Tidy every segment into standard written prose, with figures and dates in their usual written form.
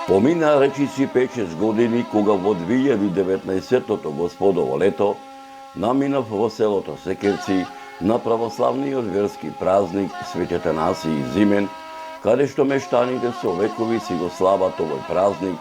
Помина речиси 5-6 години кога во 2019 господово лето наминав во селото Секерци на православниот верски празник Свети Атанасий Зимен, каде што мештаните со векови си го слават овој празник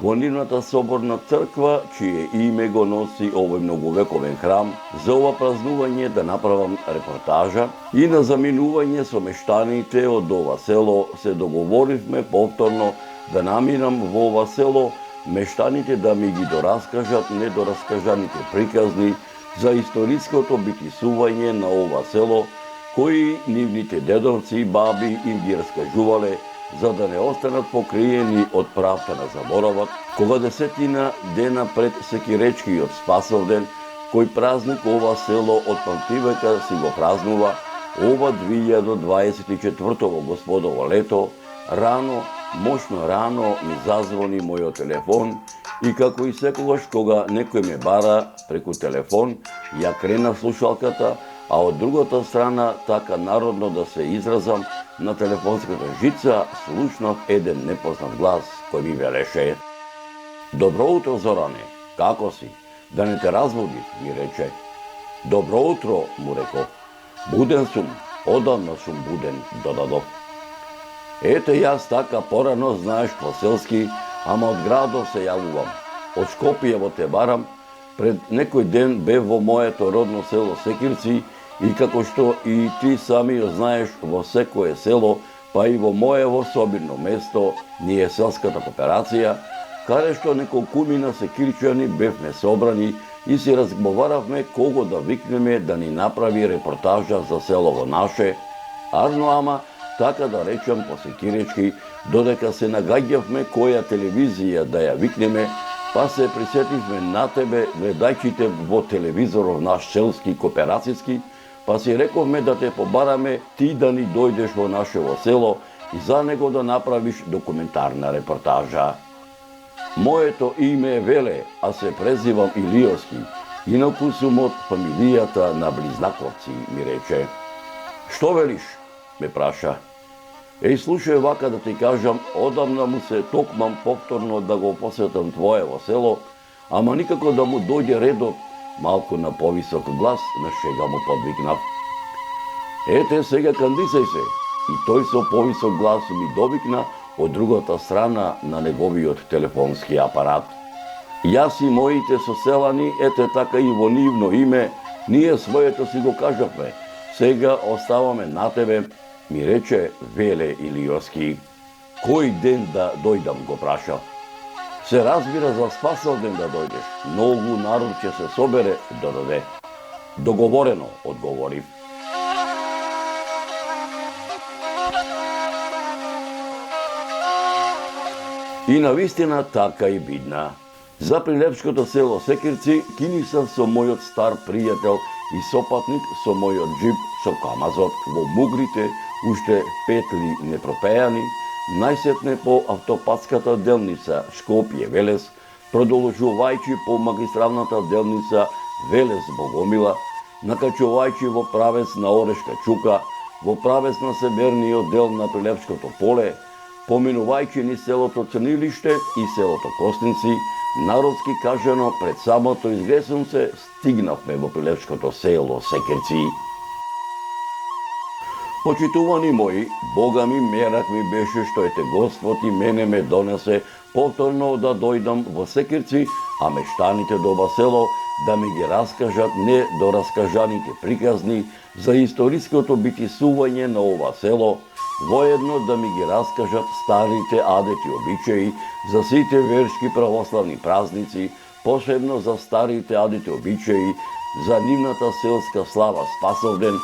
во нивната соборна црква, чие име го носи овој многовековен храм. За ова празнување да направам репортажа и на заминување со мештаните од ова село се договоривме повторно да наминам во ова село, мештаните да ми ги дораскажат недораскажаните приказни за историското битисување на ова село, кои нивните дедовци и баби им ги раскажувале, за да не останат покриени од правта на заборавот, кога 10 дена пред Секиречкиот Спасовден, кој празник ова село од памтивека си го празнува, ова 2024 господово лето, мощно рано ми зазвони мојот телефон и како и секогаш кога некој ме бара преку телефон, ја крена слушалката, а од другата страна, така народно да се изразам, на телефонската жица слушнав еден непознат глас кој ми велеше: "Добро утро, Зоране, како си? Да не те разбудив", ми рече. "Добро утро", му реков. "Буден сум, одамна сум буден", додадов. "Ете јас така порано, знаеш, по селски, ама од градов се јавувам. Од Скопје те барам, пред некој ден бев во моето родно село Секирци и како што и ти самиот знаеш, во секое село, па и во моево собирно место, ние селската кооперација, каде што неколкумина секирчани бевме собрани и си разговаравме кого да викнеме да ни направи репортажа за селово наше, арно ама, така да речам по секиречки, додека се нагаѓавме која телевизија да ја викнеме, па се присетивме на тебе, гледајќите во телевизоров наш селски кооперацијски, па си рековме да те побараме ти да ни дојдеш во нашево село и за него да направиш документарна репортажа. Моето име е Веле, а се презивам Илиоски, инаку сум од фамилијата на Близнаковци", ми рече. "Што велиш?" ме праша. "Еј, слушај, вака да ти кажам, одамна му се токмам повторно да го посетам твоево село, ама никако да му дојде редот", малку на повисок глас на шега му подвикнав. "Ете, сега кандисај се", и тој со повисок глас ми довикна од другата страна на неговиот телефонски апарат. Јас и моите соселани, ете така и во нивно име, ние своето си го кажавме, сега оставаме на тебе, ми рече Веле Илиоски. "Кој ден да дојдам?" го праша. "Се разбира за Спасовден да дојдеш. Многу народ ќе се собере", додаде. "Договорено", одговорив. И навистина така и бидна. За прилепското село Секирци кинисав со мојот стар пријател и сопатник со мојот джип со камазот во мугрите, уште петли непропејани, најсетне по автопатската делница Скопје-Велес, продолжувајќи по магистралната делница Велес-Богомила, накачувајќи во правец на Орешка Чука, во правец на северниот дел на Прилепското поле, поминувајќи ни селото Црнилиште и селото Костинци, народски кажано пред самото изгресунце стигнавме во Прилепското село Секирци. Почитувани мои, Бога ми мерак ми беше што ете Господ и мене ме донесе повторно да дојдам во Секирци, а мештаните до ова село да ми ги раскажат недораскажаните приказни за историското битисување на ова село, воедно да ми ги раскажат старите адети обичаи за сите верски православни празници, посебно за старите адети обичаи за нивната селска слава Спасовден,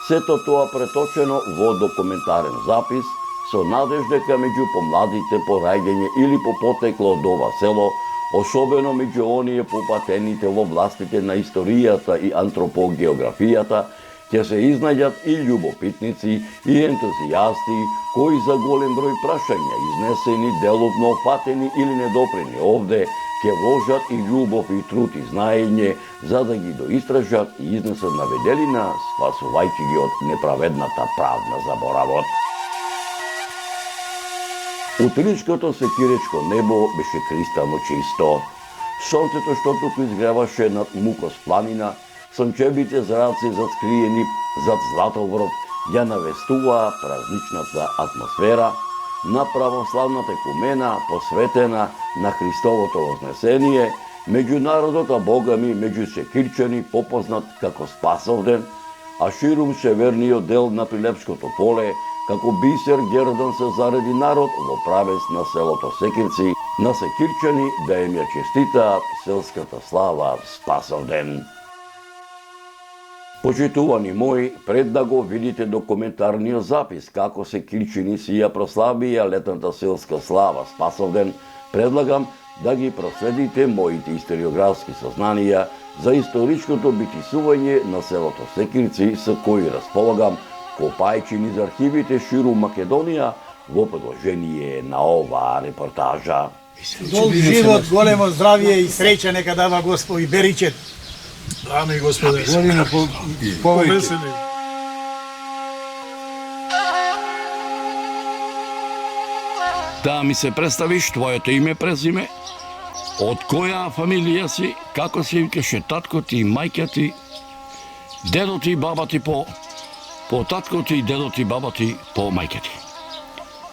сето тоа преточено во документарен запис со надеж дека меѓу помладите по раѓање или по потекло од ова село, особено меѓу оние попатените во властите на историјата и антропогеографијата, ќе се изнајдат и љубопитници и ентузијасти кои за голем број прашања, изнесени, деловно фатени или недопрени овде, ќе вложат и љубов и труд и знаење за да ги доистражат и изнесат на виделина, спасувајќи ги од неправедната правна заборавот. Утринското секиречко небо беше кристално чисто. Сонцето што туку изгреваше над Мукос планина, сончевите зраци заскриени зад Златоброд, ја навестуваа празничната атмосфера на православната екумена посветена на Христовото вознесение, меѓу народот, а богами меѓу секирчани попознат како Спасовден, а ширум северниот дел на Прилепското поле, како бисер гердан се зареди народ во правец на селото Секирци, на секирчани да им ја честитаат селската слава Спасовден. Почитувани мои, пред да го видите документарниот запис како секирчини си ја прославија летната селска слава Спасовден, предлагам да ги проследите моите историографски сознанија за историчкото битисување на селото Секирци, со кои располагам, копајќи низ архивите ширум Македонија во продолжение на оваа репортажа. Долг живот, големо здравје и среќа нека дава Господ и беричет. Ами, Господе. Година повеќе. Да ми се представиш твоето име, презиме, од која фамилија си, како се викаше татко ти, мајка ти, дедо ти, баба ти по татко ти, дедо ти, баба ти по мајка ти.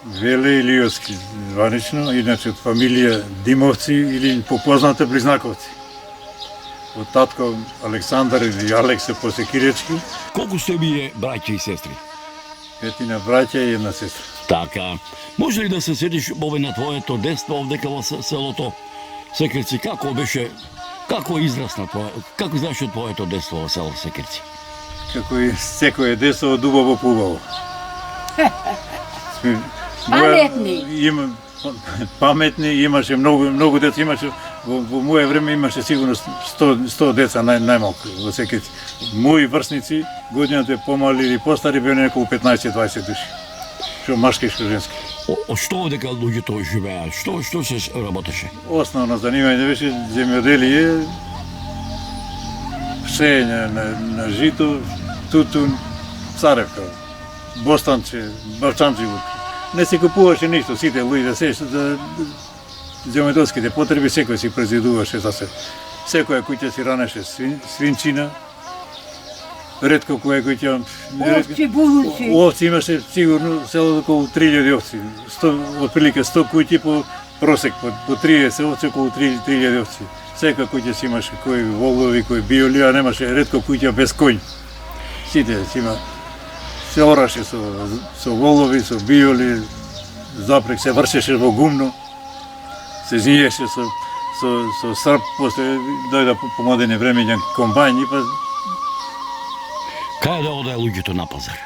Веле Илиовски званично, иначе од фамилија Димовци или попозната Близнаковци. Од татко Александар или Алексе по Секиречки. Колку сте вие браќа и сестри? 5 браќа и 1 сестра. Така, може ли да се седиш овој на твоето детство овдека во селото Секирци? Како беше, како израсна како изгледаше твоето детство во селото Секирци? Како и секое детство од убаво по убаво. Паметни. Паметни, имаше многу деца, имаше во моје време имаше сигурно 100 деца најмалку во Секирци. Мои врсници, годината помали или постари беа околу 15-20 души. Што машки и што женски. Што дека луѓето живеа? Што се работеше? Основно занимање беше земјоделие, сеење на жито, тутун, царевка, бостанче, барчанчивук. Не се купуваше ништо, сите луѓе се за земјоделските потреби секој си произведуваше за се. Секоја куќа си ранеше свинчина, ретко која куќа... Овци, булуци. Овци имаше сигурно село околу 3000 овци. Отприлike 100 куќи по просек, по 30 овци, околу 3000 овци. Сека куќа си имаше кои волови, кои биоли, а немаше ретко куќа без коњ. Сите си има. Се ораше со волови, со биоли, запрек се вршеше во гумно, се зиеше со срп, после дојда по модерни времења комбајни, па... Кај да одаја луѓето на пазар?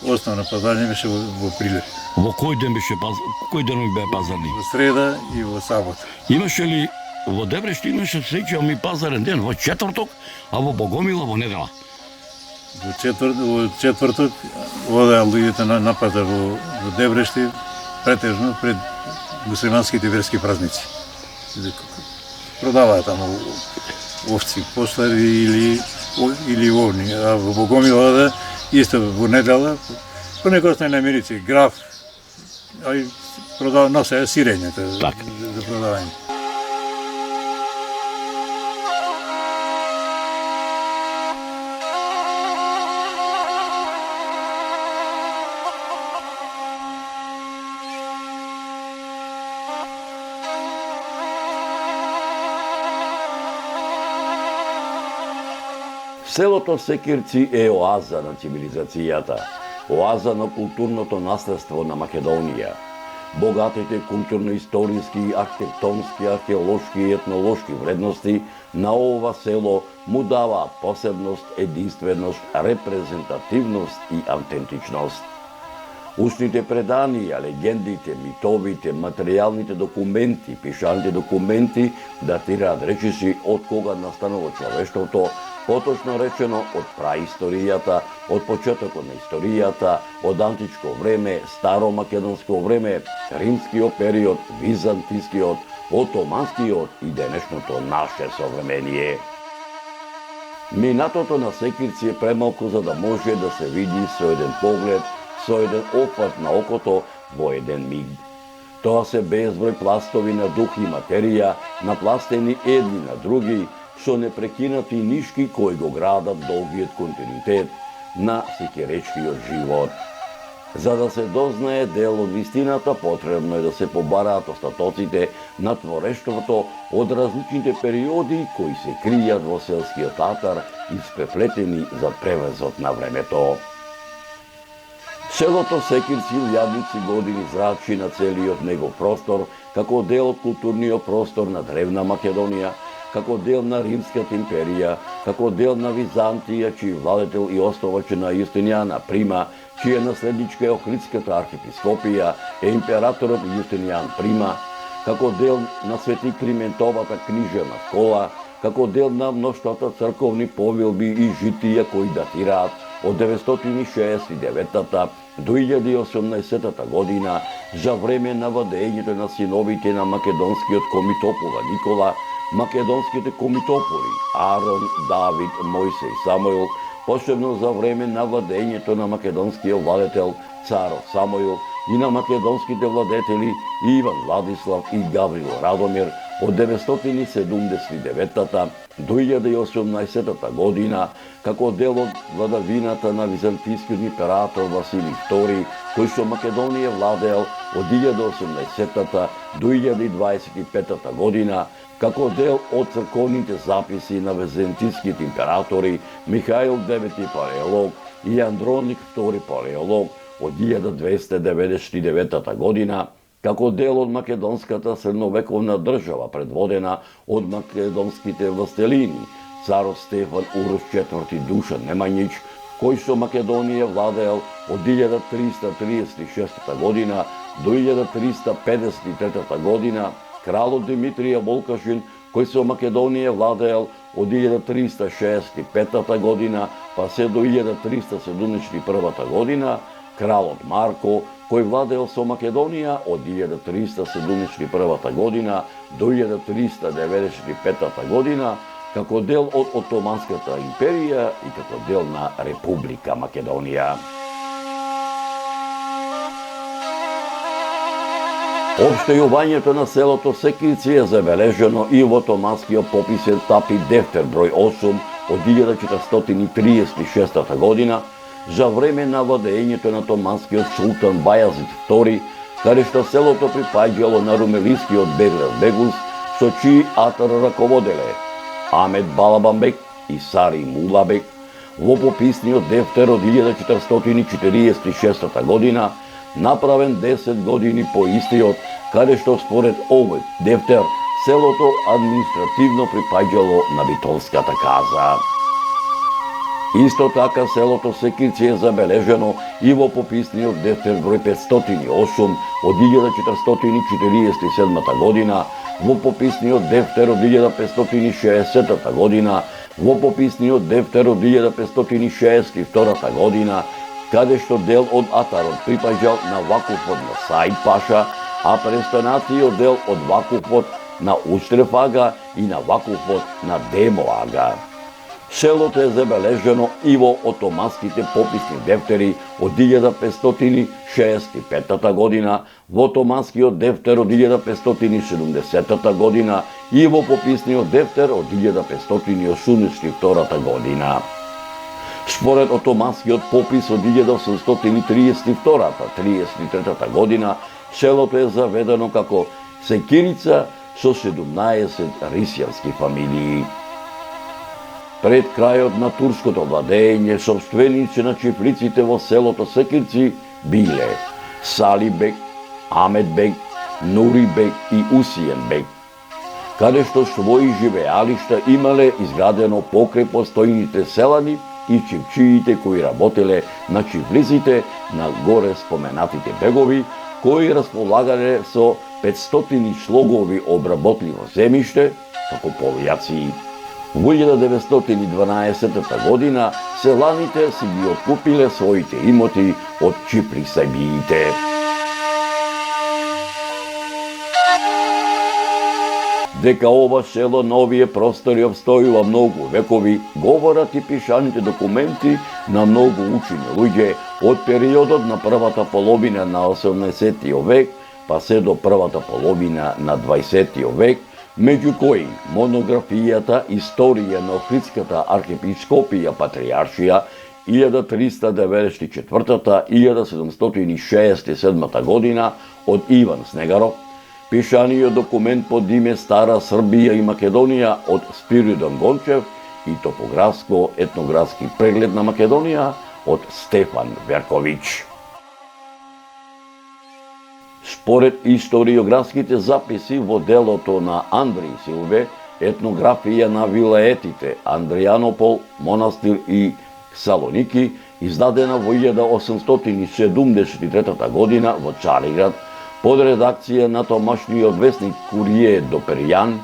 Основно пазарни беше во Прилеп. Во кој ден беше кој денови беа пазарни? Во среда и во сабота. Имаше ли во Дебрешт имаше среќа ми пазарен ден во четврток, а во Богомила во недела? Во четврток одеа луѓето на пазар во Дебрешти, претежно пред муслиманските верски празници. Продаваа таму овци, поштари или овни, а во Богомила одеа исто во недела, понекогаш на намирици, граф, а и продава носе сирењата за продавање. Селото Секирци е оаза на цивилизацијата, оаза на културното наследство на Македонија. Богатите културно-историски, архитектонски, археолошки и етнолошки вредности на ова село му даваат посебност, единственост, репрезентативност и автентичност. Устните преданија, легендите, митовите, материјалните документи, пишаните документи датираат речиси од кога настанало човештвото, поточно речено од праисторијата, од почетокот на историјата, од античко време, старомакедонско време, римскиот период, византискиот, отоманскиот и денешното наше современие. Минатото на Секирци е премалку за да може да се види со еден поглед, со еден опфат на окото во еден миг. Тоа се безброј пластови на дух и материја, напластени едни на други, со непрекинати нишки кои го градат долгиот континуитет на сикеречкиот живот. За да се дознае дел од вистината, потребно е да се побараат остатоците на творештвото од различните периоди кои се кријат во селскиот атар, испреплетени за превезот на времето. Селото Секирци илјадници години зрачи на целиот негов простор, како дел од културниот простор на древна Македонија, како дел на Римската империја, како дел на Византија, чиј владетел и основач на Јустинијан Прима, чија наследничка е Охридската архиепископија, е императорот Јустинијан Прима, како дел на Свети Климентовата книжевна школа, како дел на мноштвата црковни повелби и житија кои датираат од 969 до 1018 година, за време на владењето на синовите на македонскиот комитопола Никола, македонските комитополи Арон, Давид, Мојсе и Самуил, посебно за време на владењето на македонскиот владетел царот Самуил и на македонските владетели Иван Владислав и Гаврил Радомир од 979 до 1018 година, како дел од владавината на византискиот император Василий II, кој со Македонија владеел од 1018 до 1025 година, како дел од црковните записи на византиските императори Михаил IX Палеолог и Андроник II Палеолог од 1299 година, како дел од македонската средновековна држава предводена од македонските властелини, царот Стефан Урош IV Душан Немањич, кој со Македонија владеел од 1336 година до 1353 година, кралот Димитрија Волкашин, кој со Македонија владеел од 1365 година па се до 1371 година, кралот Марко, кој владеел со Македонија од 1371 година до 1395 година, како дел од Отоманската империја и како дел на Република Македонија. Обштејувањето на селото Секирци е забележено и во Отоманскиот пописен Тапи Дефтер број 8 од 1436 година, за време на владењето на Отоманскиот султан Бајазид II, каде што селото припаѓало на румелискиот Беглер Бегус, со чиј атар раководеле Амет Балабанбек и Сари Мулабек. Во пописниот дефтер од 1446 година, направен 10 години по истиот, каде што според овој дефтер селото административно припаѓало на Битолската каза. Исто така селото Секирци е забележено и во пописниот дефтер број 508 од 1447 година, во пописниот дефтер од 1560 година, во пописниот дефтер од 1562 година, каде што дел од атарот припаѓал на вакуфот на Саид Паша, а престанатиот дел од вакуфот на Устреф ага и на вакуфот на Демо ага. Селото е забележено и во отоманските пописни дефтери од 1565 година, во отоманскиот дефтер од 1570 година и во пописниот дефтер од 1582 година. Според отоманскиот попис од 1832-33 година, селото е заведено како Секирица со 17 рисјански фамилии. Пред крајот на турското владење, собственици на чифлиците во селото Секирци биле Салибек, Аметбек, Нурибек и Усиенбек, каде што своји живеалишта имале изградено покрај постојните селани и чивчиите кои работеле на чифлиците на горе споменатите бегови, кои располагале со 500 слогови обработливо земјиште, како полјаци. Во 1912 година селаните си ги откупиле своите имоти од чифлисајбиите. Дека ова село на овие простори обстојува многу векови, говорат и пишаните документи на многу учени луѓе од периодот на првата половина на 18 век, па се до првата половина на 20. век, меѓу кои монографијата Историја на Охридската архиепископија Патриаршија 1394-1767 година од Иван Снегаров, пишаниот документ под име Стара Србија и Македонија од Спиридон Гончев и топографско-етнографски преглед на Македонија од Стефан Верковиќ. Според историографските записи во делото на Андри Силве, етнографија на вилаетите Андријанопол, Монастир и Салоники, издадена во 1873 година во Цариград, под редакција на тамошниот весник Курие до Перијан,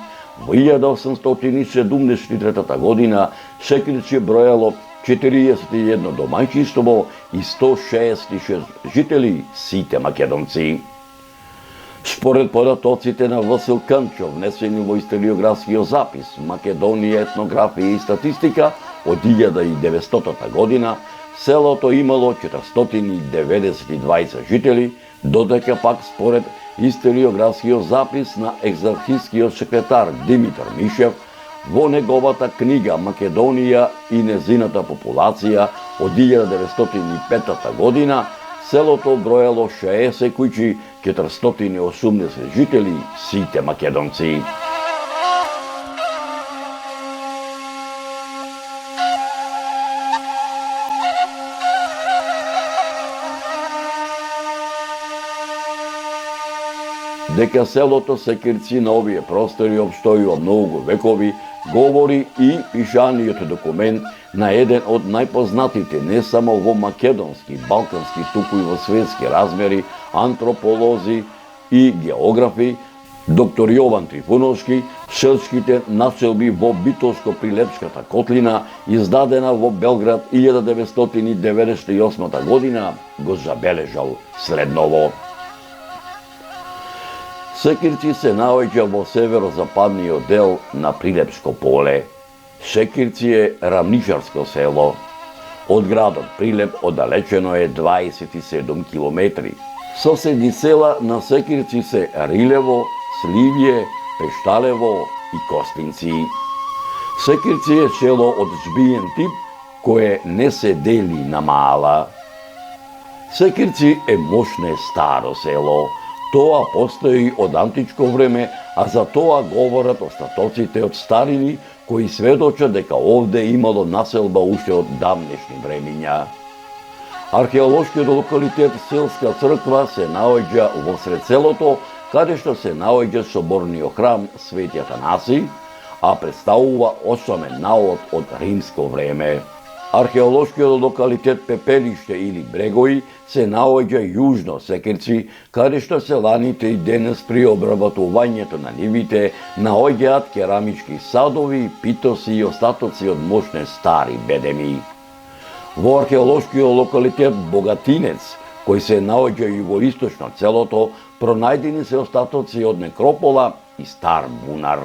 во 1873 година Секирци броело 41 домаќинство и 166 жители, сите македонци. Според податоците на Васил Канчов, внесени во историографскиот запис Македонија, етнографија и статистика од 1900 година, селото имало 492 жители, додека пак според историографскиот запис на екзархискиот секретар Димитар Мишев, во неговата книга Македонија и незината популација од 1905 година, селото броело 60 куќи, 480 жители, сите македонци. Дека селото Секирци на овие простори обстојува многу векови, говори и пишаниот документ на еден од најпознатите не само во македонски, балкански, туку и во светски размери, антрополози и географи, доктор Јован Трифуновски, селските населби во Битолско-Прилепската котлина, издадена во Белград 1998 година, го забележал следново. Секирци се наоѓа во северозападниот дел на Прилепско поле. Секирци е рамничарско село. Од градот Прилеп оддалечено е 27 километри. Соседни села на Секирци се Рилево, Сливје, Пешталево и Костинци. Секирци е село од збиен тип, кое не се дели на мала. Секирци е мощне старо село. Тоа постои од античко време, а за тоа говорат остатоците од старини, кои сведочат дека овде имало населба уште од давнешни времиња. Археолошкиот локалитет Селска црква се наоѓа во сред селото, каде што се наоѓа соборниот храм Свети Атанаси, а представува осамен наод од римско време. Археолошкиот локалитет Пепелиште или Брегови се наоѓа јужно Секирци, каде што селаните и денес при обработувањето на нивите наоѓаат керамички садови, питоси и остатоци од мощне стари бедеми. Во археолошкиот локалитет Богатинец, кој се наоѓа југоисточно од селото, пронајдени се остатоци од некропола и стар бунар.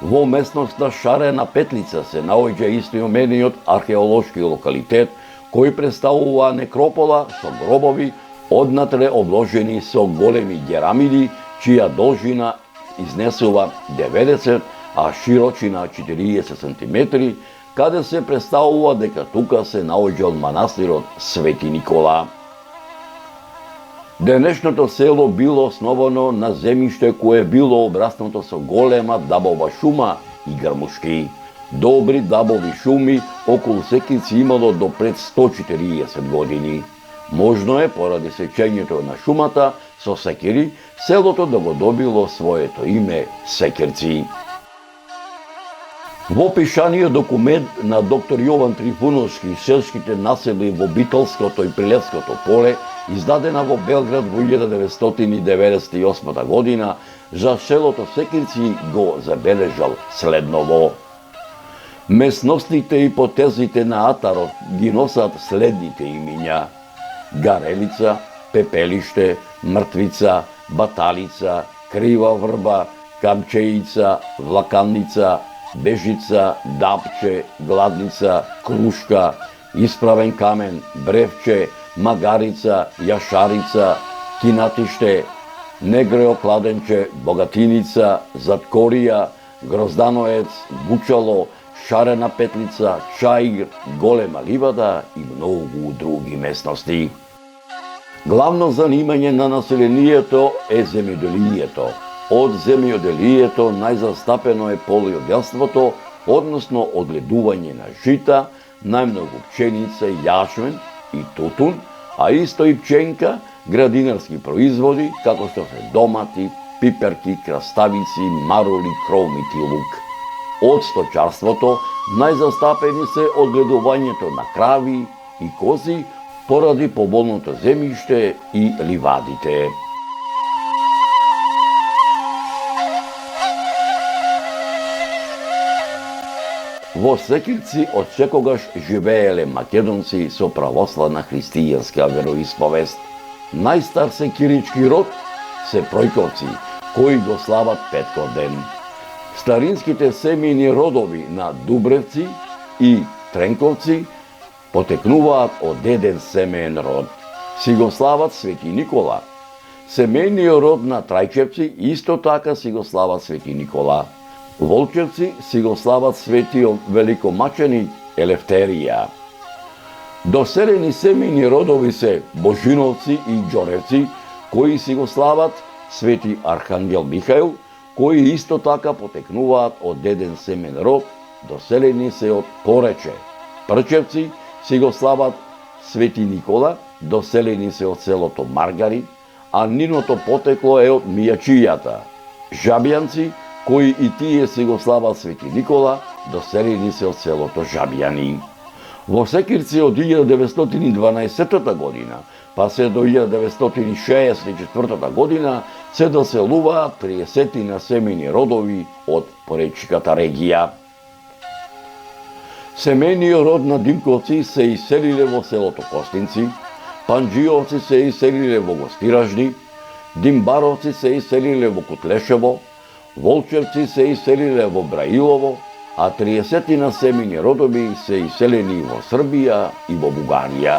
Во местноста Шарена Петлица се наоѓа истоимениот археолошки локалитет, кој представува некропола со гробови однатре обложени со големи герамиди, чија должина изнесува 90, а широчина 40 см, каде се представува дека тука се наоѓал манастирот Свети Никола. Денешното село било основано на земјиште кое било обраснато со голема дабова шума и грмушки. Добри дабови шуми околу Секирци имало до пред 140 години. Можно е, поради сечењето на шумата со секири, селото да го добило своето име Секирци. Во пишаниот документ на доктор Јован Трифуновски селските населби во Битолското и Прилепското поле, издадена во Белград во 1998 година, за селото Секирци го забележал следново. Местностите и потезите на Атарот ги носат следните имиња: Гарелица, Пепелиште, Мртвица, Баталица, Крива врба, Камчеица, Влаканница, Бежица, Дапче, Гладница, Крушка, Исправен камен, Бревче, Магарица, Јашарица, Кинатиште, Негрео Кладенче, Богатиница, Заткорија, Гроздановец, Бучало, Шарена Петлица, Чаир, Голема ливада и многу други местности. Главно занимање на населението е земјоделието. Од земјоделието најзастапено е полјоделството, односно одгледување на жита, најмногу пченица, јашмен и тутун, а исто и пченка, градинарски производи, како што се домати, пиперки, краставици, мароли, кромит и лук. Од сточарството најзастапени се одгледувањето на крави и кози, поради поболното земјиште и ливадите. Во Секирци од секогаш живееле македонци со православна христијанска вероисповест. Најстар секирички род се Пројковци, кои го слават Петков ден. Старинските семејни родови на Дубревци и Тренковци потекнуваат од деден семеен род. Си го слават Свети Никола. Семејниот род на Трајчевци исто така си го слават Свети Никола. Волчевци си го слават светиот великомаченик Елефтерија. Доселени семејни родови се Божиновци и Ѓоревци, кои си го слават Свети Архангел Михаил, кои исто така потекнуваат од деден семен род, доселени се од Порече. Прчевци си го слават Свети Никола, доселени се од селото Маргари, а ниното потекло е од Мијачијата. Жабјанци, кои и тие си го слават Свети Никола, доселени се од селото Жабјани. Во Секирци од 1912 година, па се до 1964 година, се доселуваат 30 на семејни родови од поречката регија. Семејниот род на Димковци се иселиле во селото Костинци, Панџиовци се иселиле во Гостиражни, Димбаровци се иселиле во Кутлешево, Волчевци се иселиле во Браилово, а 30 на семејни родови се иселени во Србија и во Бугарија.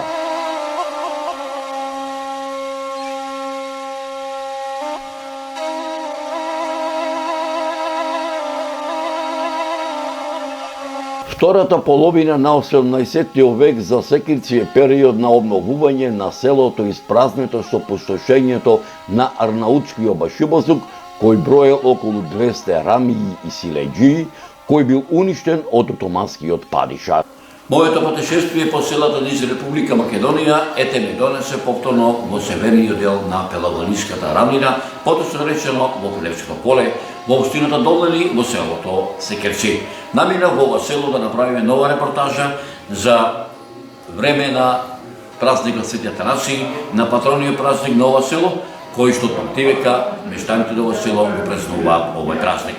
Втората половина на 18 век за Секирци е период на обновување на селото испразнето со пустошењето на арнаутскиот башибозук, кој броел околу 200 рамии и силеџии, кој бил уништен од отоманскиот падиша. Моето патешествие по селата низ Република Македонија ете ме донесе повторно во северниот дел на Пелагониската равнина, поточно речено во Пилевското поле, во општината Долнени, во селото Секирци. Наминав во ова село да направиме нова репортажа за време на празникот Свети Атанасија, на патрониот празник на ова село, кој што памтивека мештаните до ова село го празнуваат овој празник.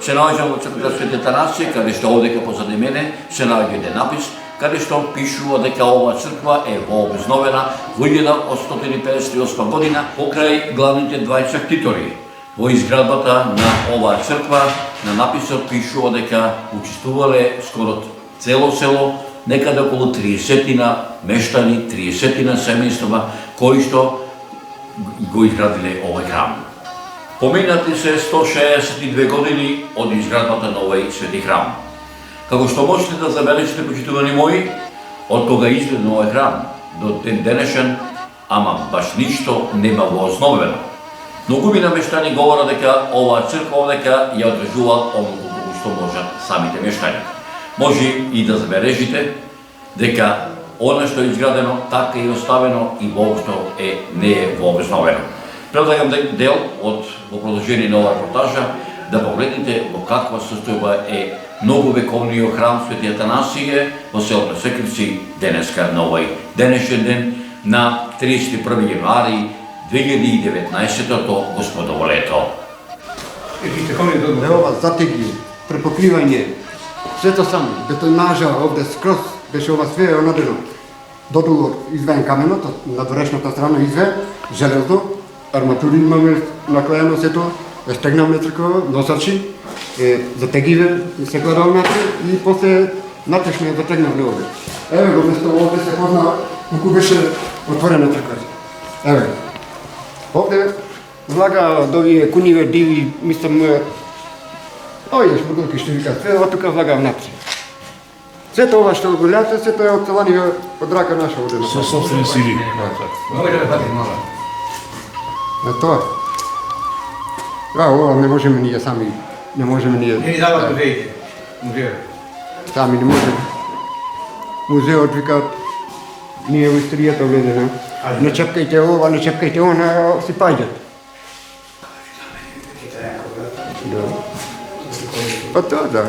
Се наоѓам во црквата Свети Атанасија, каде што овдека позади мене се наоѓа еден напис, каде што пишува дека оваа црква е вообновена во 1858 година покрај главните двајца ктитори. Во изградбата на оваа црква на написот пишува дека учествувале скоро цело село, некаде околу 30 мештани, 30 семејства кои што го изградиле овој храм. Поминати се 162 години од изградбата на овој свети храм. Како што можете да забележите, почитувани мои, од кога изгледа овој храм до ден денешен, ама баш ништо нема воосновено. Многумина мештани говорат дека оваа црква овдека ја одржува онолку што можат самите мештани. Може и да забележите дека она што е изградено, така и оставено и воопшто не е вообновено. Предлагам дел од во продолжение на оваа репортажа да погледнете во каква состојба е многовековниот храм Свети Атанасија во селото Секирци денеска на овој денешен ден на 31 јануари 2019-то Господово лето. Ова затеги, препокривање, сето само, бетонажа овде скроз беше ова све онадено. Додолу извен каменот, на дорешната страна извен, железно, арматури имаме наклеено сето, стегнавме црква, носачи, затегиве, се кладавме и после натешме затегнавме овде. Еве го место овде се позна колку беше отворена црква. Еве. Овде влага до овие куниве диви, мислам, овие шмргулки што викаат, све од тука влага внатре. Сето ова што го љате, сето е од целаниве од рака наша одено. Со собствени сили. Тоа. Ова не можеме ние сами, не можеме ние. Не ни дават музеите. Сами не можеме. Музеот викаат, ние во историјата влеземе. Не чепкајте ова, не чепкајте она, си паѓат. Да. Па тоа да.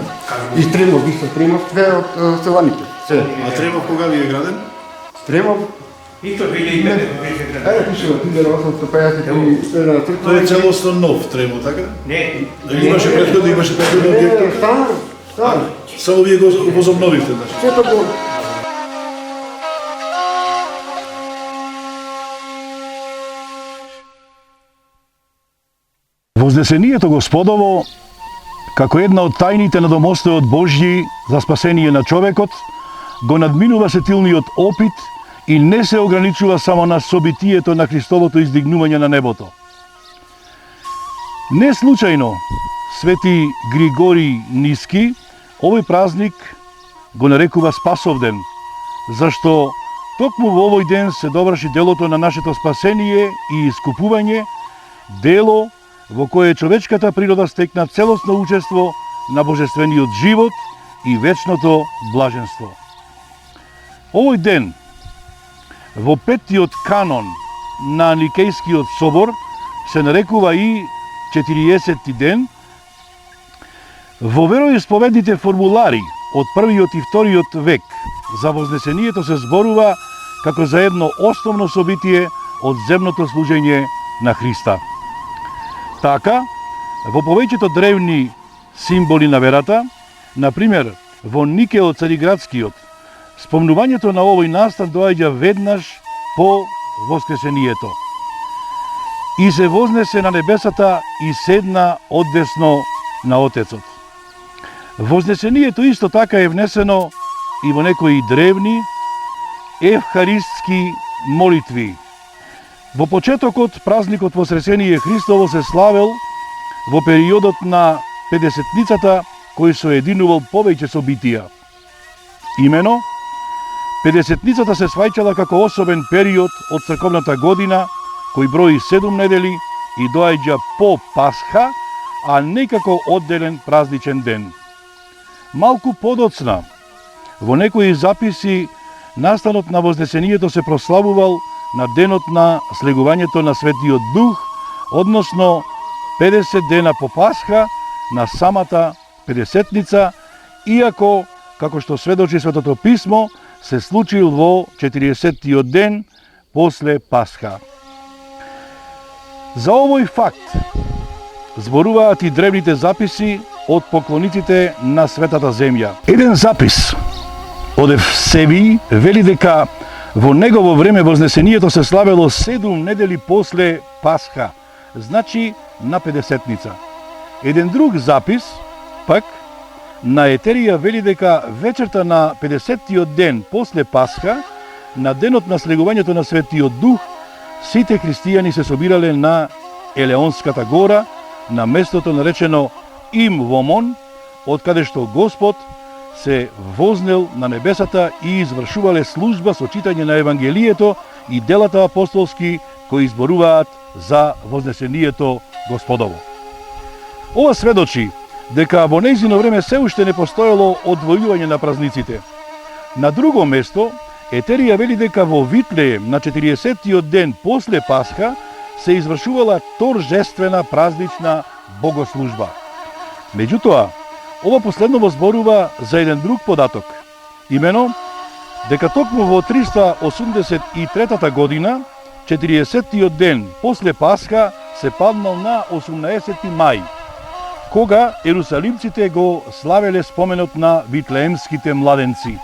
И Стремов, исто Стремов, све од селаните. Се. А Тремов кога ви е граден? Стремов, Исто 2005. пише во 1853 на црква. Тој е целосно нов Тремов, така? Не. Дали имаше претходно објект? Стар. Само вие го возобновивте, значи. Сето го. Вознесението Господово, како една од тајните на домостојот Божји за спасение на човекот, го надминува сетилниот опит и не се ограничува само на собитието на Христовото издигнување на небото. Не случајно Свети Григорий Ниски овој празник го нарекува Спасовден, зашто токму во овој ден се доврши делото на нашето спасение и искупување, дело во кое човечката природа стекна целосно учество на божествениот живот и вечното блаженство. Овој ден, во петтиот канон на Никејскиот собор, се нарекува и 40-ти ден. Во вероисповедните формулари од првиот и вториот век за Вознесението се зборува како за едно основно собитие од земното служење на Христа. Така, во повеќето древни символи на верата, например во Никеот Цариградскиот, спомнувањето на овој настан доаѓа веднаш по воскресението. И се вознесе на небесата и седна одесно на Отецот. Вознесението исто така е внесено и во некои древни евхаристски молитви. Во почетокот, празникот Воскресение Христово се славел во периодот на Педесетницата, кој соединувал повеќе собитија. Имено, Педесетницата се сваќала како особен период од црковната година, кој брои 7 недели и доаѓа по Пасха, а не како одделен празничен ден. Малку подоцна, во некои записи, настанот на Вознесението се прославувал на денот на слегувањето на Светиот Дух, односно 50 дена по Пасха на самата Педесетница, иако, како што сведочи Светото Писмо, се случил во 40-тиот ден после Пасха. За овој факт зборуваат и древните записи од поклониците на Светата Земја. Еден запис од Евсевиј вели дека во негово време Вознесението се славело 7 недели после Пасха, значи на Педесетница. Еден друг запис, пак, на Етерија вели дека вечерта на 50-тиот ден после Пасха, на денот на слегувањето на Светиот Дух, сите христијани се собирале на Елеонската гора, на местото наречено Им Вомон, од каде што Господ се вознел на небесата и извршувале служба со читање на Евангелието и делата апостолски кои изборуваат за Вознесението Господово. Ова сведочи дека во нејзино време се уште не постоело одвојување на празниците. На друго место, Етерија вели дека во Витлеем на 40-тиот ден после Пасха се извршувала торжествена празнична богослужба. Меѓутоа, ова последно зборува за еден друг податок, имено дека токму во 383 година, 40-тиот ден после Пасха се паднал на 18 мај, кога ерусалимците го славеле споменот на витлеемските младенци.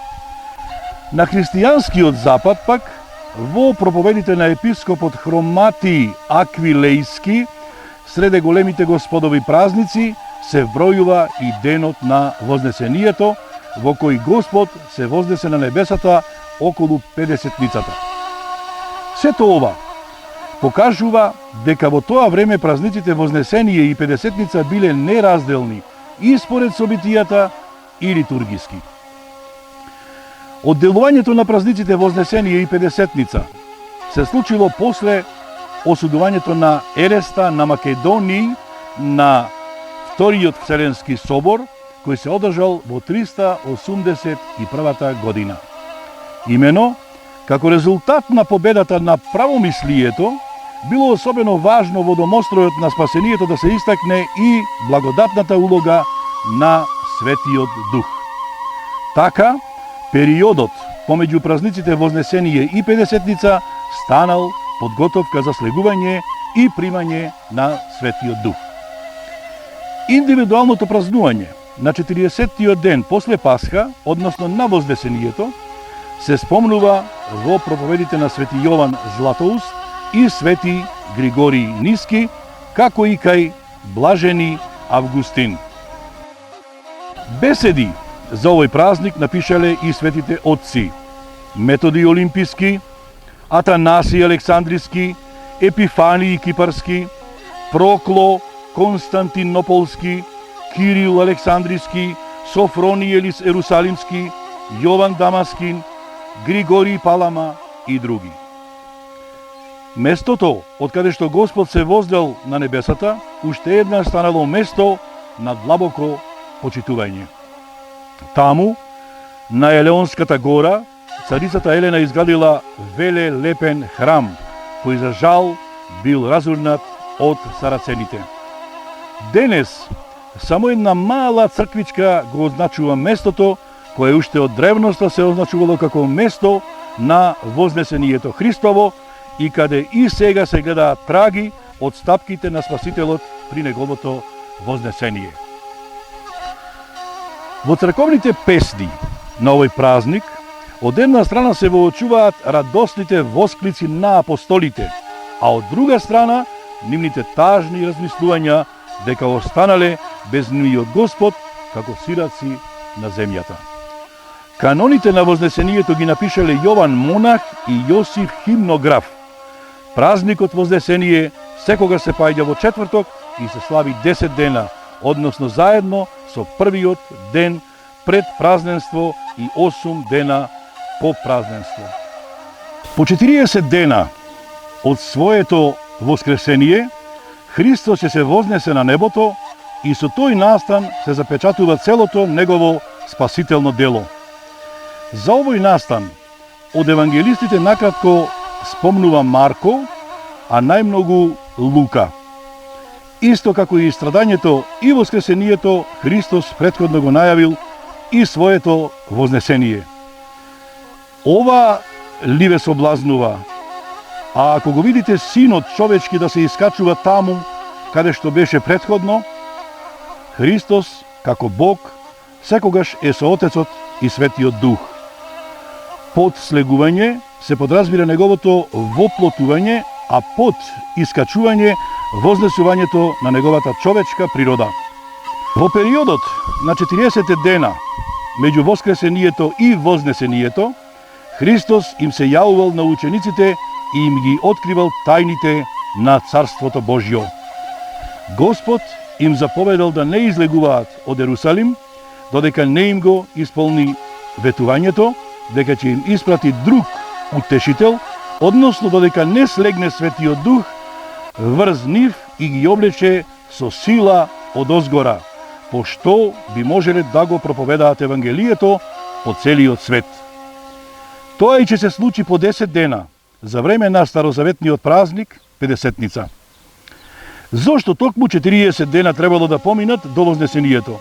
На христијанскиот запад пак, во проповедите на епископот Хроматиј Аквилејски, среде големите господови празници, се вбројува и денот на Вознесението, во кој Господ се вознесе на небесата околу Педесетницата. Сето ова покажува дека во тоа време празниците Вознесение и Педесетница биле неразделни и според собитијата и литургиски. Одделувањето на празниците Вознесение и Педесетница се случило после осудувањето на Ереста на Македонија на Вториот Вселенски собор, кој се одржал во 381 година. Имено, како резултат на победата на правомислието, било особено важно во домостројот на спасението да се истакне и благодатната улога на Светиот Дух. Така, периодот помеѓу празниците Вознесение и Педесетница станал подготовка за слегување и примање на Светиот Дух. Индивидуалното празнување на 40-тиот ден после Пасха, односно на Вознесението, се спомнува во проповедите на Свети Јован Златоуст и Свети Григорий Ниски, како и кај Блажени Августин. Беседи за овој празник напишале и светите отци Методи Олимписки, Атанаси Александриски, Епифании Кипарски, Прокло Константинополски, Кирил Александриски, Софрони Ерусалимски, Јован Дамаскин, Григорий Палама и други. Местото од каде што Господ се воздел на небесата, уште еднаш станало место на длабоко почитување. Таму, на Елеонската гора, царицата Елена изградила велелепен храм, кој за жал бил разурнат од сарацените. Денес, само една мала црквичка го означува местото, кое уште од древноста се означувало како место на Вознесението Христово и каде и сега се гледаат траги од стапките на Спасителот при неговото вознесение. Во црковните песни на овој празник, од една страна се воочуваат радосните восклици на апостолите, а од друга страна нивните тажни размислувања дека останале без нивниот Господ како сираци на земјата. Каноните на Вознесението ги напишале Јован Монах и Јосиф Химнограф. Празникот Вознесение секогаш се паѓа во четврток и се слави 10 дена, односно заедно со првиот ден пред празненство и 8 дена по празненство. По 40 дена од своето воскресение, Христос ќе се вознесе на небото и со тој настан се запечатува целото негово спасително дело. За овој настан од евангелистите накратко спомнува Марко, а најмногу Лука. Исто како и страдањето и воскресението, Христос претходно го најавил и своето вознесение. Ова ли ве соблазнува? А ако го видите Синот човечки да се искачува таму каде што беше претходно, Христос, како Бог, секогаш е со Отецот и Светиот Дух. Под слегување се подразбира неговото воплотување, а под искачување вознесувањето на неговата човечка природа. Во периодот на 40 дена меѓу воскресението и вознесението, Христос им се јавувал на учениците и им ги откривал тајните на Царството Божјо. Господ им заповедал да не излегуваат од Ерусалим, додека не им го исполни ветувањето, дека ќе им испрати друг утешител, односно додека не слегне Светиот Дух врз нив и ги облече со сила од озгора, по што би можеле да го проповедаат Евангелието по целиот свет. Тоа и ќе се случи по 10 дена, за време на старозаветниот празник, Педесетница. Зошто токму 40 дена требало да поминат до Вознесението?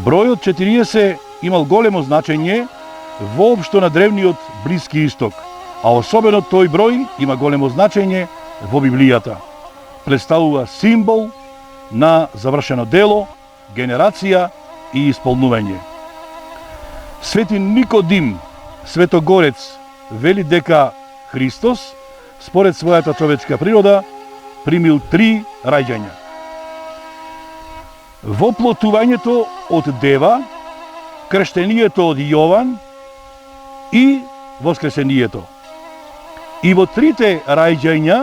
Бројот 40 имал големо значење воопшто на древниот Блиски Исток, а особено тој број има големо значење во Библијата. Представува символ на завршено дело, генерација и исполнување. Свети Никодим, светогорец, вели дека Христос, според својата човечка природа, примил 3 раѓања. Воплотувањето од Дева, крштението од Јован и воскресението. И во 3 раѓања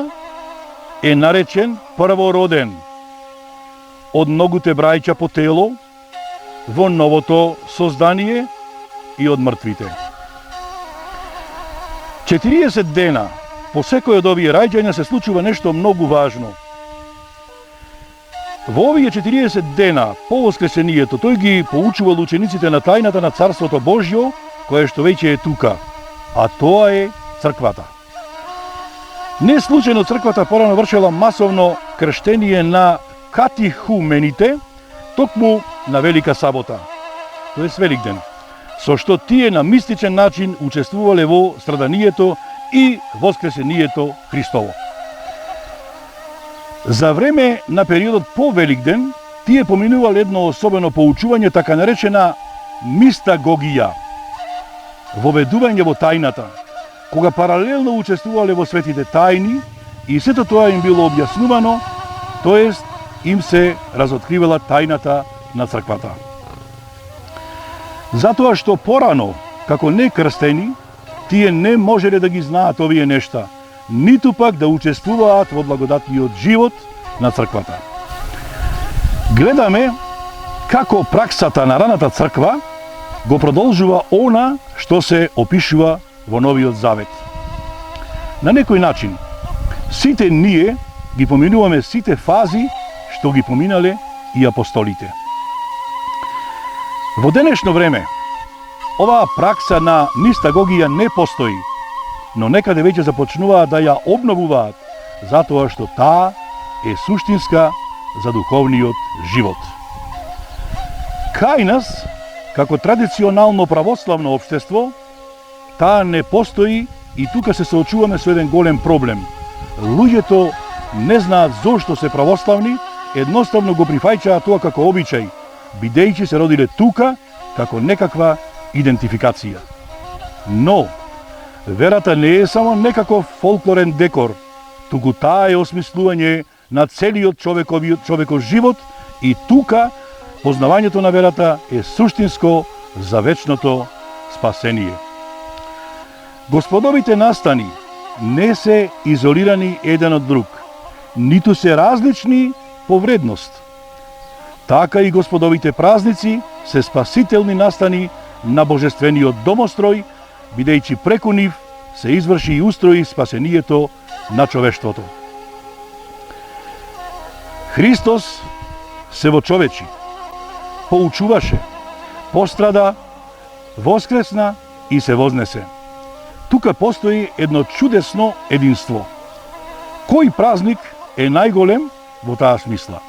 е наречен првороден од многуте браќа по тело во новото создание и од мртвите. 40 дена по секој од овие раѓања се случува нешто многу важно. Во овие 40 дена по воскресението тој ги поучувал учениците на тајната на Царството Божјо, кое што веќе е тука, а тоа е црквата. Не случајно црквата порано вршела масовно крштение на катихумените токму на Велика сабота, тоест Великден, со што тие на мистичен начин учествувале во страданието и воскресението Христово. За време на периодот по Великден, тие поминувале едно особено поучување, така наречена мистагогија, воведување во тајната, кога паралелно учествувале во светите тајни и сето тоа им било објаснувано, тоест им се разоткривала тајната на црквата. Затоа што порано, како не крстени, тие не можеле да ги знаат овие нешта, ниту пак да учествуваат во благодатниот живот на црквата. Гледаме како праксата на раната црква го продолжува она што се опишува во Новиот Завет. На некој начин, сите ние ги поминуваме сите фази што ги поминале и апостолите. Во денешно време, оваа пракса на мистагогија не постои, но некаде веќе започнуваат да ја обновуваат, затоа што таа е суштинска за духовниот живот. Кај нас, како традиционално православно општество, таа не постои и тука се соочуваме со еден голем проблем. Луѓето не знаат зошто се православни, едноставно го прифаќаат тоа како обичај, бидејќи се родиле тука како некаква идентификација. Но, верата не е само некаков фолклорен декор, туку таа е осмислување на целиот човеков живот и тука познавањето на верата е суштинско за вечното спасение. Господовите настани не се изолирани еден од друг, ниту се различни по вредност. Така и Господовите празници се спасителни настани на божествениот домострој, бидејќи преку нив се изврши и устрои спасението на човештвото. Христос се вочовечи, поучуваше, пострада, воскресна и се вознесе. Тука постои едно чудесно единство. Кој празник е најголем во таа смисла?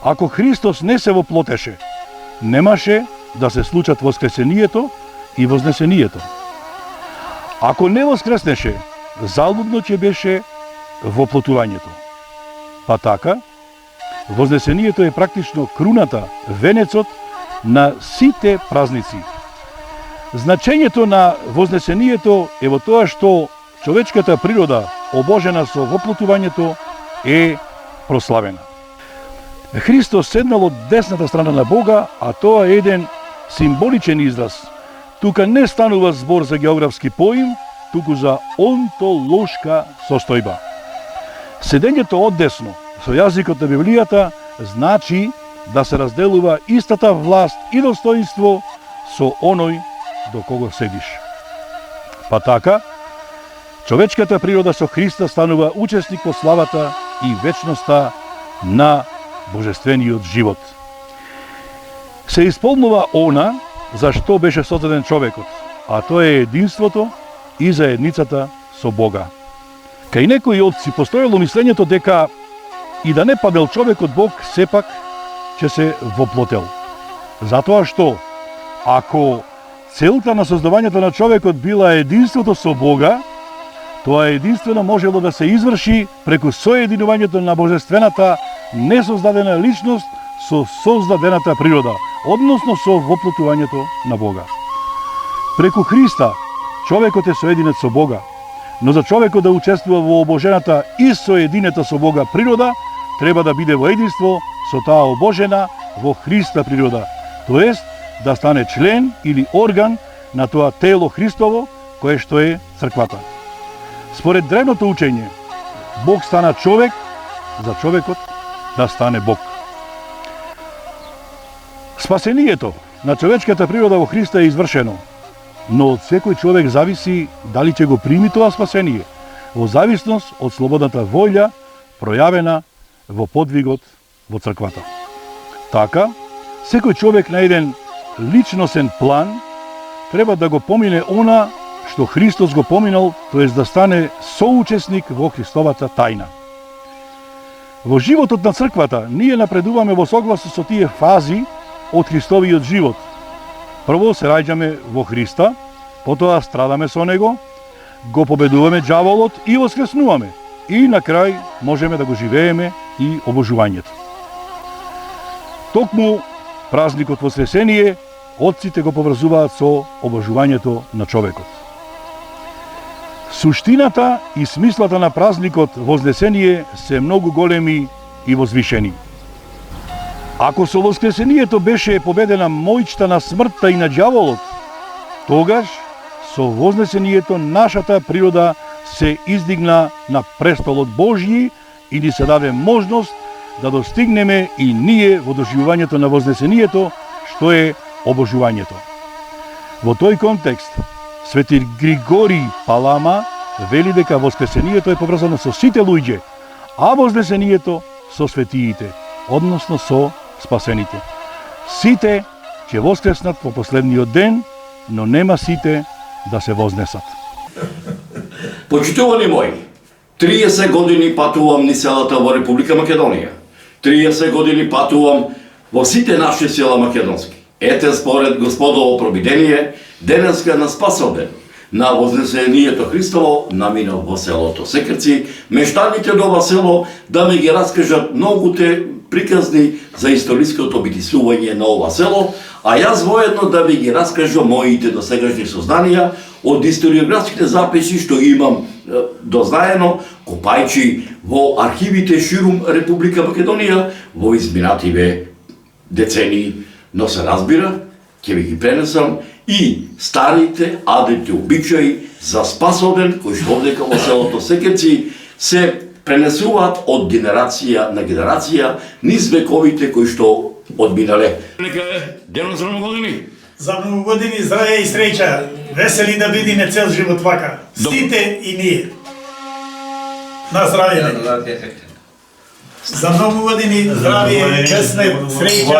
Ако Христос не се воплотеше, немаше да се случат воскресението и вознесението. Ако не воскреснеше, залудно ќе беше воплотувањето. Па така, вознесението е практично круната, венецот на сите празници. Значењето на вознесението е во тоа што човечката природа, обожена со воплотувањето, е прославена. Христос седнал од десната страна на Бога, а тоа е еден символичен израз. Тука не станува збор за географски поим, туку за онтолошка состојба. Седењето оддесно, со јазикот на Библијата, значи да се разделува истата власт и достоинство со оној до кого седиш. Па така, човечката природа со Христа станува учесник во славата и вечноста на божествениот живот. Се исполнува она за што беше создаден човекот, а тоа е единството и заедницата со Бога. Кај некои отци постоело мислењето дека и да не падел човекот, Бог сепак ќе се воплотел. Затоа што, ако целта на создавањето на човекот била единството со Бога, тоа единствено можело да се изврши преку соединувањето на божествената несоздадена личност со создадената природа, односно со воплотувањето на Бога. Преку Христа, човекот е соединет со Бога, но за човекот да учествува во обожената и соединета со Бога природа, треба да биде во единство со таа обожена во Христа природа, тоест да стане член или орган на тоа тело Христово, кое што е црквата. Според древното учење, Бог стана човек за човекот да стане Бог. Спасението на човечката природа во Христа е извршено, но од секој човек зависи дали ќе го прими тоа спасение, во зависност од слободната волја пројавена во подвигот во црквата. Така, секој човек на еден личносен план треба да го помине она што Христос го поминал, тоест да стане соучесник во Христовата тајна. Во животот на црквата ние напредуваме во согласно со тие фази од Христовиот живот. Прво се раѓаме во Христа, потоа страдаме со Него, го победуваме џаволот и воскреснуваме. И на крај можеме да го живееме и обожувањето. Токму празникот Воскресение отците го поврзуваат со обожувањето на човекот. Суштината и смислата на празникот Вознесение се многу големи и возвишени. Ако со Воскресението беше победена моќта на смртта и на ѓаволот, тогаш со Вознесението нашата природа се издигна на престолот Божји и ни се даде можност да достигнеме и ние во доживувањето на Вознесението, што е обожувањето. Во тој контекст, Свети Григорий Палама вели дека Воскресението е поврзано со сите луѓе, а Вознесението со светиите, односно со спасените. Сите ќе воскреснат во последниот ден, но нема сите да се вознесат. Почитувани мои, 30 години патувам низ селата во Република Македонија. 30 години патувам во сите наши села македонски. Ете, според Господово провидение, денеска на Спасовден, на Вознесението Христово, наминав во селото Секерци, мештаните до ова село да ми ги раскажат многуте приказни за историското битисување на ова село, а јас воедно да ви ги раскажам моите досегашни сознанија од историографските записи што имам дознаено, копајчи во архивите ширум Република Македонија во изминативе децении, но се разбира, ќе ви ги пренесам и старите адети обичаи за Спасовден, кои што овдека во селото Секерци се пренесуваат од генерација на генерација низ вековите кои што одминале. Нека е денот за многу години. За многу години здравје и среќа, весели да бидиме цел живот вака, сите и ние. На здравје. За многу години здравје, честне, среќа,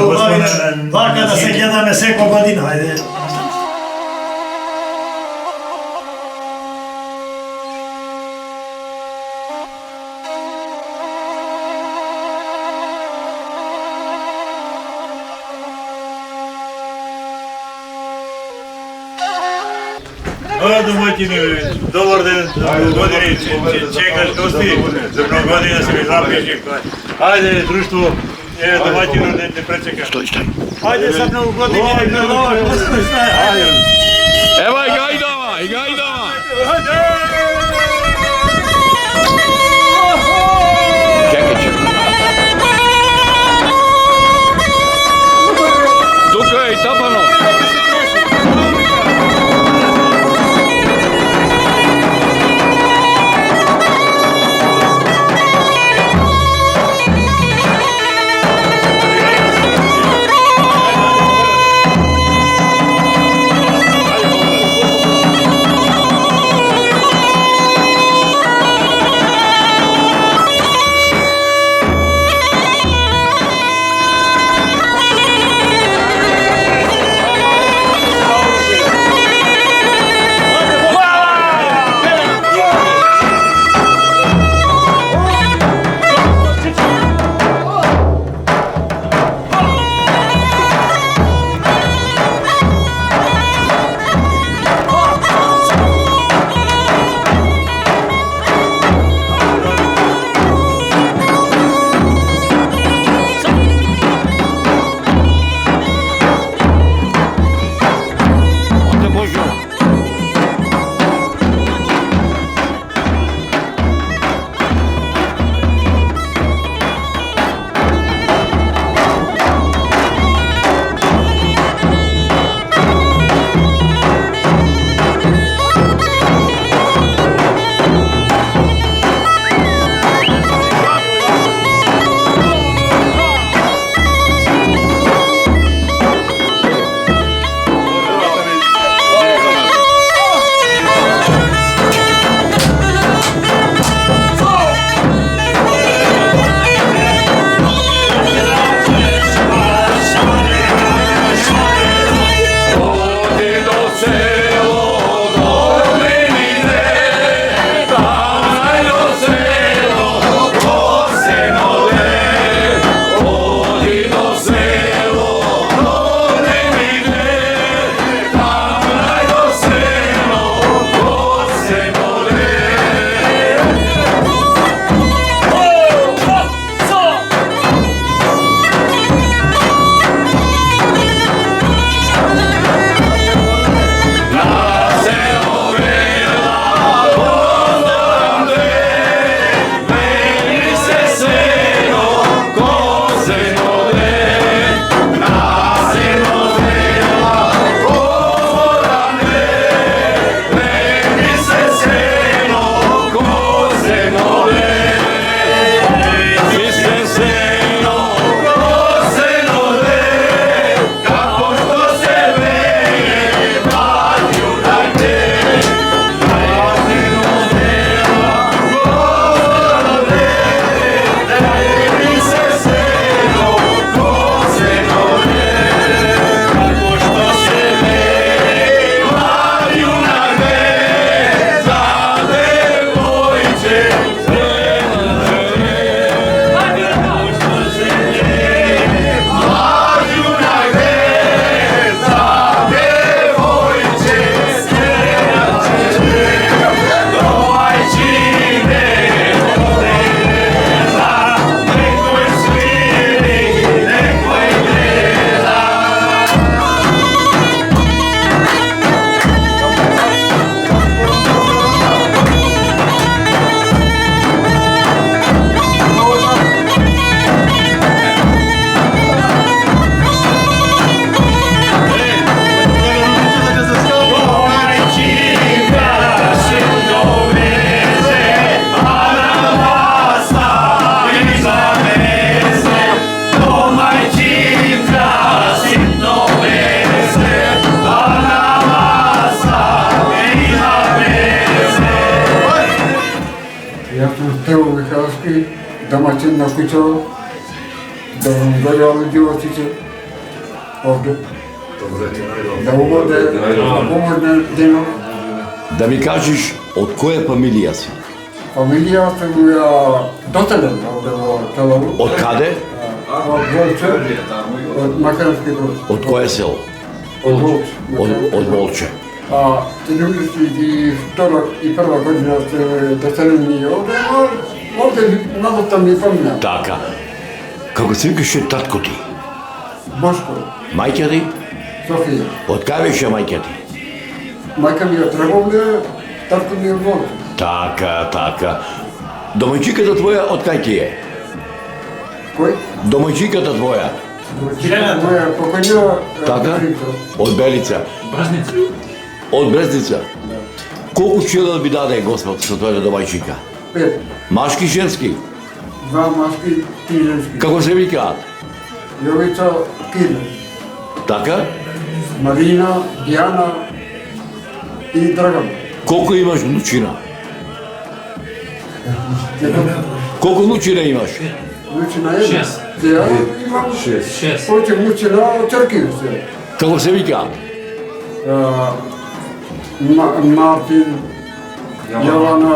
убавина, вака да се гледаме секоја година, ајде. Домаќини, добар ден, за многу години, чекаш гости, за многу години да се ми запиши. Ајде, друштво, домаќинот не пречека. Стој. Ајде за многу години, ајде. Ева и гајдава! Чекај. Тука е и Тапано. начин на които да даряват животите овде. Да помогне дено. Да ми кажеш, от која фамилија си? Фамилијата ми е Дотелен, овде во Телово. Од каде? Од Волче, од Македонски Брод. Од кој село? Од Волче. Од Волче. 1991 година сте доселени овде, но овде надота ми фамилија. Така. Како се викаше татко ти? Бошко, Мајка ти? Софија. Од кај беше мајка ти? Мајка ми е Требовле, татко ми е Волче. Така, така. Домајчиката твоја од кај ти е? Кој? Домајчиката твоја? Моја покојна Така? Од Белица. Од Брезница? Колку чела би даде Господ со твојата домајчика? 5. Машки, женски? 2 машки, 3 женски. Како се викаат? Јовица Кине, Така? Марина, Дијана и Драган. Колку имаш внучина? Колку внучина имаш? Внучина една. Ја имам 6. Повеќе внучина од Црки се. Како се викаат? Мартин, Јована,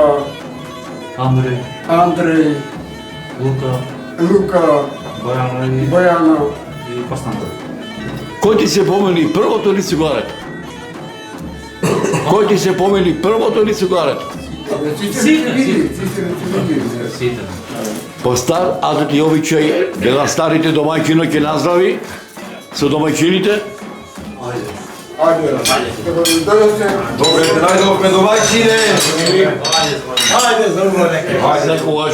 Андреј, Лука, Бојана. Кој ти се помени првото или цигарето? Кој ти се помени првото или цигарето? По стар адет и обичај, дека старите домајчино ќе наздрави со домајчините. Добре, те најдовме домајчине. Ајде секогаш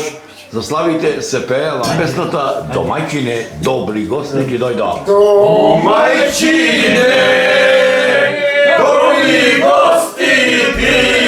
заславите се пеела песната Домајчине, добри гости ќе дојдат. Домајчине, добри гости ти.